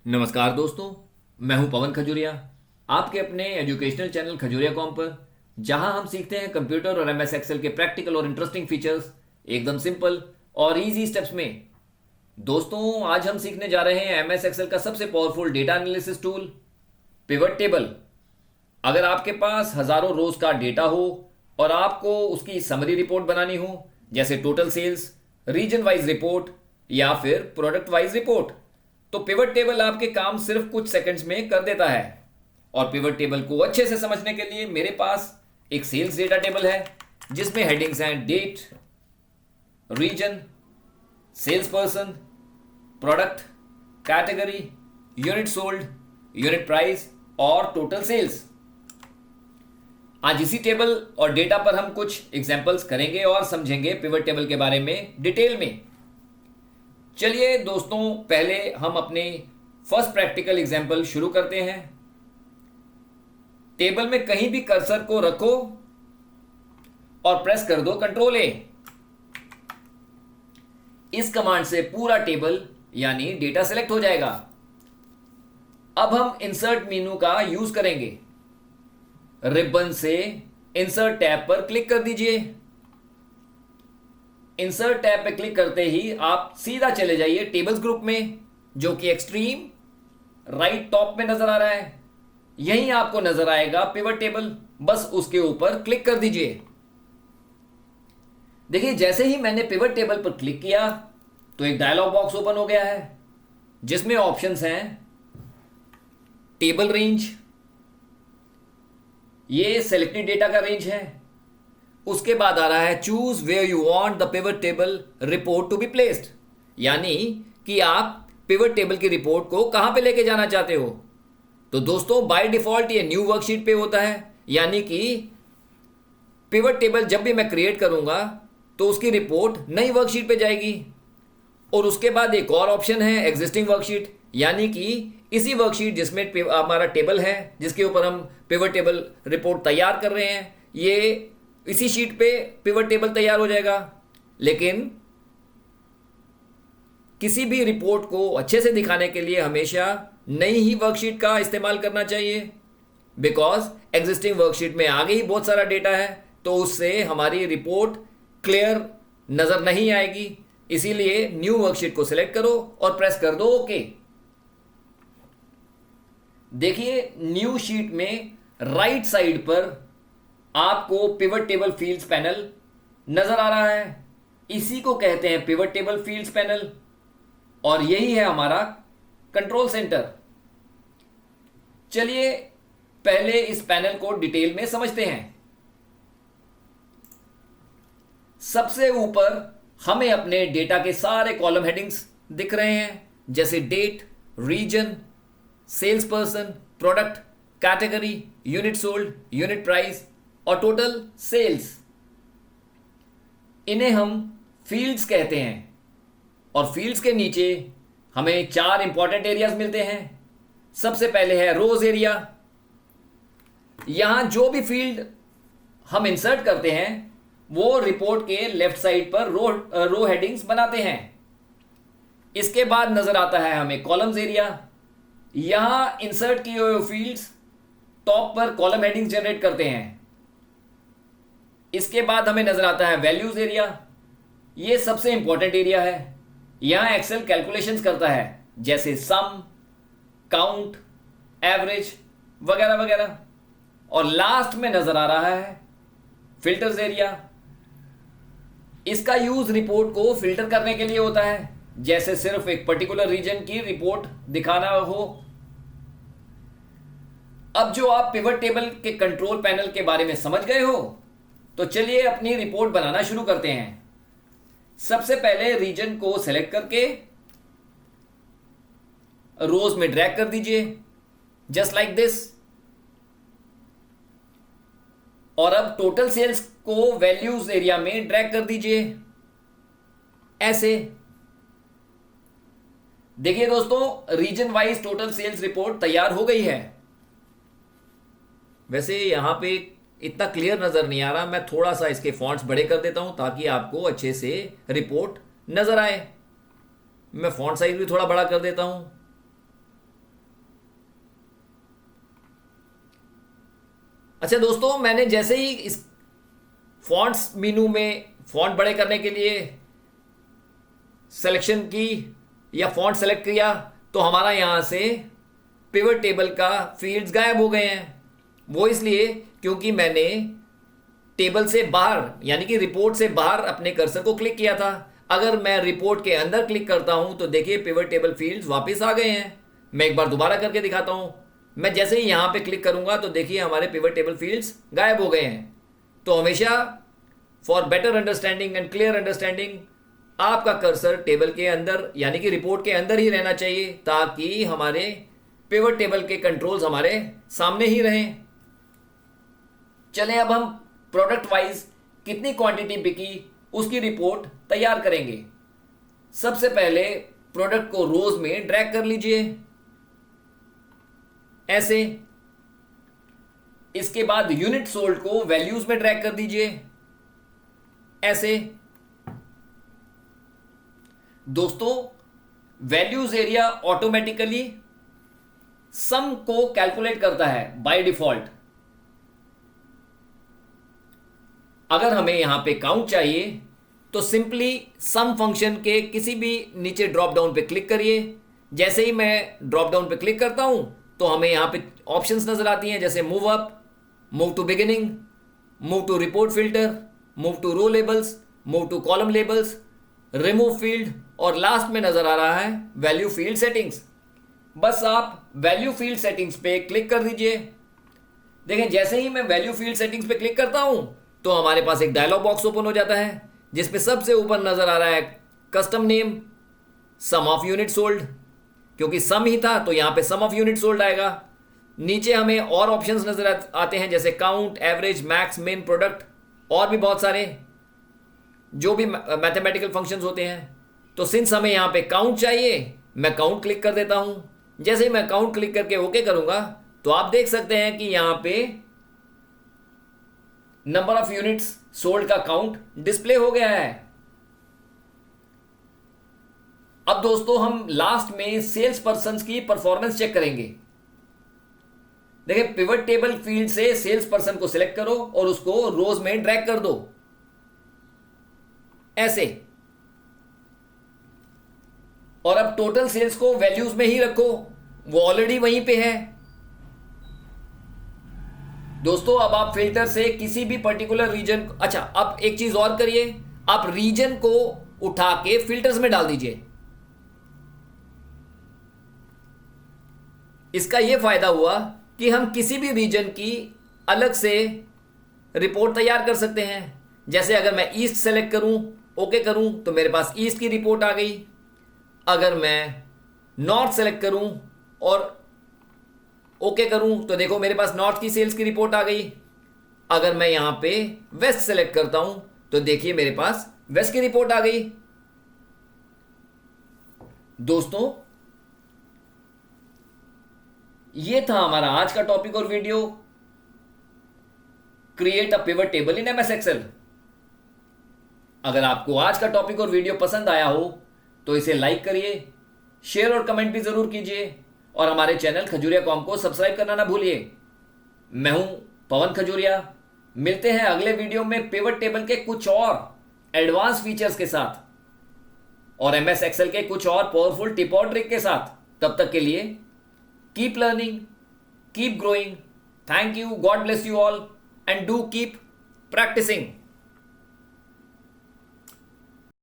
नमस्कार दोस्तों। मैं हूं पवन खजूरिया, आपके अपने एजुकेशनल चैनल खजूरिया कॉम पर, जहां हम सीखते हैं कंप्यूटर और एमएस एक्सेल के प्रैक्टिकल और इंटरेस्टिंग फीचर्स एकदम सिंपल और इजी स्टेप्स में। दोस्तों, आज हम सीखने जा रहे हैं एमएस एक्सेल का सबसे powerful data analysis tool, pivot table. अगर आपके पास हजारों रोज का डेटा हो और आपको उसकी समरी रिपोर्ट बनानी हो, जैसे total sales, region wise report या फिर प्रोडक्ट वाइज रिपोर्ट, तो पिवट टेबल आपके काम सिर्फ कुछ सेकंड्स में कर देता है। और पिवट टेबल को अच्छे से समझने के लिए मेरे पास एक सेल्स डेटा टेबल है, जिसमें हेडिंग्स हैं date, region, sales person, product, category, unit sold, unit price और टोटल सेल्स। आज इसी टेबल और डेटा पर हम कुछ एग्जांपल्स करेंगे और समझेंगे पिवट टेबल के बारे में डिटेल में। चलिए दोस्तों, पहले हम अपने फर्स्ट प्रैक्टिकल एग्जांपल शुरू करते हैं। टेबल में कहीं भी कर्सर को रखो और प्रेस कर दो कंट्रोल ए। इस कमांड से पूरा टेबल यानी डेटा सेलेक्ट हो जाएगा। अब हम इंसर्ट मेनू का यूज करेंगे। रिबन से इंसर्ट टैब पर क्लिक कर दीजिए। इंसर्ट टैब पे क्लिक करते ही आप सीधा चले जाइए टेबल्स ग्रुप में, जो कि एक्सट्रीम राइट टॉप में नजर आ रहा है। यहीं आपको नजर आएगा पिवट टेबल, बस उसके ऊपर क्लिक कर दीजिए। देखिए, जैसे ही मैंने पिवट टेबल पर क्लिक किया तो एक डायलॉग बॉक्स ओपन हो गया है, जिसमें ऑप्शंस हैं टेबल रेंज, ये सेलेक्टेड डेटा का रेंज है। उसके बाद आ रहा है choose where you want the pivot table report to be placed, यानी कि आप पिवट टेबल की रिपोर्ट को कहां पे लेके जाना चाहते हो। तो दोस्तों, बाय डिफॉल्ट ये न्यू वर्कशीट पे होता है, यानी कि पिवट टेबल जब भी मैं क्रिएट करूंगा तो उसकी रिपोर्ट नई वर्कशीट पे जाएगी। और उसके बाद एक और ऑप्शन है एग्जिस्टिंग वर्कशीट, यानी कि इसी वर्कशीट जिसमें हमारा टेबल है, जिसके ऊपर हम पिवट टेबल रिपोर्ट तैयार कर रहे हैं, ये इसी शीट पे पिवट टेबल तैयार हो जाएगा। लेकिन किसी भी रिपोर्ट को अच्छे से दिखाने के लिए हमेशा नई ही वर्कशीट का इस्तेमाल करना चाहिए, बिकॉज एग्जिस्टिंग वर्कशीट में आगे ही बहुत सारा डेटा है, तो उससे हमारी रिपोर्ट क्लियर नजर नहीं आएगी। इसीलिए न्यू वर्कशीट को सिलेक्ट करो और प्रेस कर दो ओके। देखिए, न्यू शीट में राइट साइड पर आपको पिवट टेबल फील्ड्स पैनल नजर आ रहा है। इसी को कहते हैं पिवट टेबल फील्ड्स पैनल, और यही है हमारा कंट्रोल सेंटर। चलिए पहले इस पैनल को डिटेल में समझते हैं। सबसे ऊपर हमें अपने डेटा के सारे कॉलम हेडिंग्स दिख रहे हैं, जैसे date, region, sales person, product, category, unit sold, unit price और टोटल सेल्स। इन्हें हम फील्ड्स कहते हैं। और फील्ड्स के नीचे हमें चार इंपॉर्टेंट एरियाज मिलते हैं। सबसे पहले है रोज एरिया। यहां जो भी फील्ड हम इंसर्ट करते हैं वो रिपोर्ट के लेफ्ट साइड पर रो हेडिंग्स बनाते हैं। इसके बाद नजर आता है हमें कॉलम्स एरिया। यहां इंसर्ट किए हुए फील्ड्स टॉप पर कॉलम हेडिंग्स जनरेट करते हैं। इसके बाद हमें नजर आता है वैल्यूज एरिया। ये सबसे इंपॉर्टेंट एरिया है। यहां एक्सेल कैलकुलेशंस करता है, जैसे सम, काउंट, एवरेज वगैरह वगैरह। और लास्ट में नजर आ रहा है फिल्टर्स एरिया। इसका यूज रिपोर्ट को फिल्टर करने के लिए होता है, जैसे सिर्फ एक पर्टिकुलर रीजन की रिपोर्ट दिखाना हो। अब जो आप पिवट टेबल के कंट्रोल पैनल के बारे में समझ गए हो, तो चलिए अपनी रिपोर्ट बनाना शुरू करते हैं। सबसे पहले रीजन को सेलेक्ट करके रोज में ड्रैग कर दीजिए, जस्ट लाइक दिस। और अब टोटल सेल्स को वैल्यूज एरिया में ड्रैग कर दीजिए, ऐसे। देखिए दोस्तों, region wise total sales report तैयार हो गई है। वैसे यहां पे इतना क्लियर नजर नहीं आ रहा, मैं थोड़ा सा इसके फॉन्ट्स बड़े कर देता हूं ताकि आपको अच्छे से रिपोर्ट नजर आए। मैं फॉन्ट साइज भी थोड़ा बड़ा कर देता हूं। अच्छा दोस्तों, मैंने जैसे ही इस फॉन्ट्स मेनू में फॉन्ट बड़े करने के लिए सिलेक्शन की या फॉन्ट सेलेक्ट किया, तो हमारा यहां से पिवट टेबल का फील्ड्स गायब हो गए हैं। वो इसलिए क्योंकि मैंने टेबल से बाहर यानी कि रिपोर्ट से बाहर अपने कर्सर को क्लिक किया था। अगर मैं रिपोर्ट के अंदर क्लिक करता हूं तो देखिए पिवट टेबल फील्ड्स वापस आ गए हैं। मैं एक बार दोबारा करके दिखाता हूं। मैं जैसे ही यहां पे क्लिक करूंगा तो देखिए हमारे पिवट टेबल फील्ड्स गायब हो गए हैं। तो हमेशा for better understanding and clear understanding आपका कर्सर टेबल के अंदर यानी कि रिपोर्ट के अंदर ही रहना चाहिए, ताकि हमारे पिवट टेबल के कंट्रोल्स हमारे सामने ही रहें। चलें अब हम प्रोडक्ट वाइज कितनी क्वांटिटी बिकी उसकी रिपोर्ट तैयार करेंगे। सबसे पहले प्रोडक्ट को रोज में ड्रैग कर लीजिए ऐसे। इसके बाद यूनिट सोल्ड को वैल्यूज में ड्रैग कर दीजिए ऐसे। दोस्तों, वैल्यूज एरिया ऑटोमेटिकली सम को कैलकुलेट करता है बाय डिफॉल्ट। अगर हमें यहां पे काउंट चाहिए तो सिंपली सम फंक्शन के किसी भी नीचे ड्रॉप डाउन पे क्लिक करिए। जैसे ही मैं ड्रॉप डाउन पे क्लिक करता हूं तो हमें यहां पे ऑप्शंस नजर आती हैं, जैसे move up, move to beginning, move to report filter, move to row labels, move to column labels, remove field, और लास्ट में नजर आ रहा है वैल्यू फील्ड सेटिंग्स। बस आप वैल्यू फील्ड सेटिंग्स पे क्लिक कर दीजिए। देखें, जैसे ही मैं वैल्यू फील्ड सेटिंग्स पे क्लिक करता हूं तो हमारे पास एक डायलॉग बॉक्स ओपन हो जाता है, जिसपे सबसे ऊपर नजर आ रहा है custom name, sum of unit sold. क्योंकि सम ही था तो यहां पे सम ऑफ यूनिट सोल्ड आएगा। नीचे हमें और ऑप्शंस नजर आते हैं, जैसे काउंट, एवरेज, मैक्स, मिन, प्रोडक्ट, और भी बहुत सारे जो भी मैथमेटिकल फंक्शंस होते हैं। तो सिंस हमें यहां पे काउंट चाहिए, मैं काउंट क्लिक कर देता हूं। जैसे ही मैं काउंट क्लिक करके ओके करूंगा तो आप देख सकते हैं कि यहां पे नंबर ऑफ यूनिट्स सोल्ड का काउंट डिस्प्ले हो गया है। अब दोस्तों, हम लास्ट में सेल्स पर्सन की परफॉर्मेंस चेक करेंगे। देखिए, पिवट टेबल फील्ड से सेल्स पर्सन को सिलेक्ट करो और उसको रोज में ड्रैग कर दो ऐसे। और अब टोटल सेल्स को वैल्यूज में ही रखो, वो ऑलरेडी वहीं पे है। दोस्तों, अब आप फिल्टर से किसी भी पर्टिकुलर रीजन, अच्छा अब एक चीज और करिए, आप रीजन को उठा के फिल्टर्स में डाल दीजिए। इसका यह फायदा हुआ कि हम किसी भी रीजन की अलग से रिपोर्ट तैयार कर सकते हैं। जैसे अगर मैं ईस्ट सेलेक्ट करूं, ओके करूं, तो मेरे पास ईस्ट की रिपोर्ट आ गई। अगर मैं नॉर्थ सेलेक्ट करूं और ओके करूं तो देखो मेरे पास नॉर्थ की सेल्स की रिपोर्ट आ गई। अगर मैं यहां पे वेस्ट सेलेक्ट करता हूं तो देखिए मेरे पास वेस्ट की रिपोर्ट आ गई। दोस्तों, ये था हमारा आज का टॉपिक और video, create a pivot table in MS Excel. अगर आपको आज का टॉपिक और वीडियो पसंद आया हो तो इसे लाइक करिए, शेयर और कमेंट भी जरूर कीजिए, और हमारे चैनल खजूरिया कॉम को सब्सक्राइब करना ना भूलिए। मैं हूं पवन खजूरिया। मिलते हैं अगले वीडियो में पिवट टेबल के कुछ और एडवांस फीचर्स के साथ और एमएस एक्सेल के कुछ और पावरफुल टिप और ट्रिक के साथ। तब तक के लिए keep learning, keep growing. Thank you, God bless you all, and do keep practising.